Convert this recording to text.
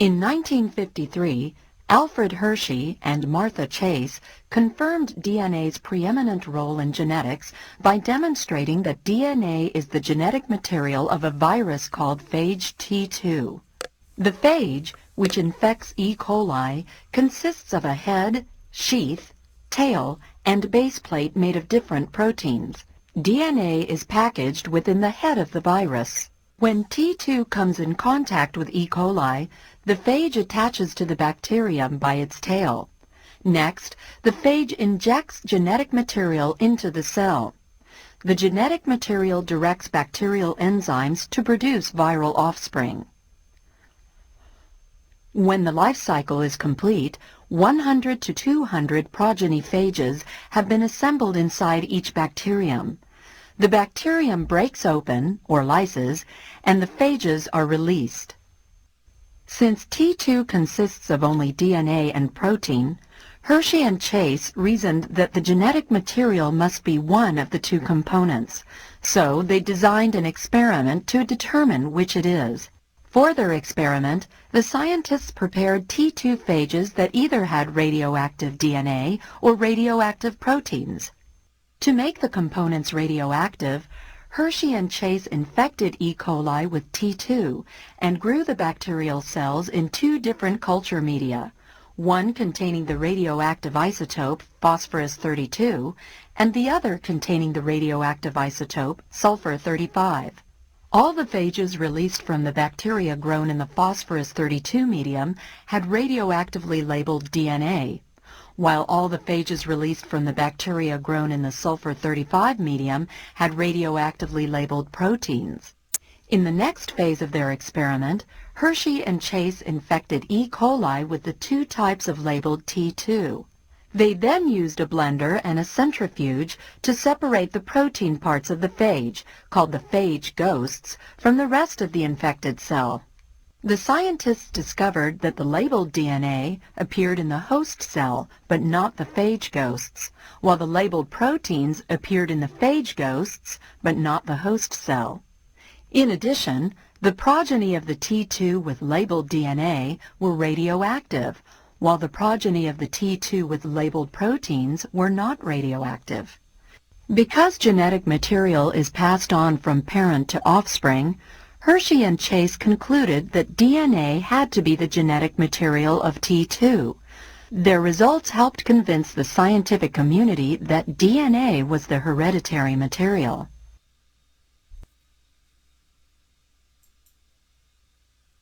In 1953, Alfred Hershey and Martha Chase confirmed DNA's preeminent role in genetics by demonstrating that DNA is the genetic material of a virus called phage T2. The phage, which infects E. coli, consists of a head, sheath, tail, and base plate made of different proteins. DNA is packaged within the head of the virus. When T2 comes in contact with E. coli, the phage attaches to the bacterium by its tail. Next, the phage injects genetic material into the cell. The genetic material directs bacterial enzymes to produce viral offspring. When the life cycle is complete, 100 to 200 progeny phages have been assembled inside each bacterium. The bacterium breaks open, or lyses, and the phages are released. Since T2 consists of only DNA and protein, Hershey and Chase reasoned that the genetic material must be one of the two components, so they designed an experiment to determine which it is. For their experiment, the scientists prepared T2 phages that either had radioactive DNA or radioactive proteins. To make the components radioactive, Hershey and Chase infected E. coli with T2 and grew the bacterial cells in two different culture media, one containing the radioactive isotope phosphorus-32 and the other containing the radioactive isotope sulfur-35. All the phages released from the bacteria grown in the phosphorus-32 medium had radioactively labeled DNA, while all the phages released from the bacteria grown in the sulfur-35 medium had radioactively labeled proteins. In the next phase of their experiment, Hershey and Chase infected E. coli with the two types of labeled T2. They then used a blender and a centrifuge to separate the protein parts of the phage, called the phage ghosts, from the rest of the infected cell. The scientists discovered that the labeled DNA appeared in the host cell, but not the phage ghosts, while the labeled proteins appeared in the phage ghosts, but not the host cell. In addition, the progeny of the T2 with labeled DNA were radioactive, while the progeny of the T2 with labeled proteins were not radioactive. Because genetic material is passed on from parent to offspring, Hershey and Chase concluded that DNA had to be the genetic material of T2. Their results helped convince the scientific community that DNA was the hereditary material.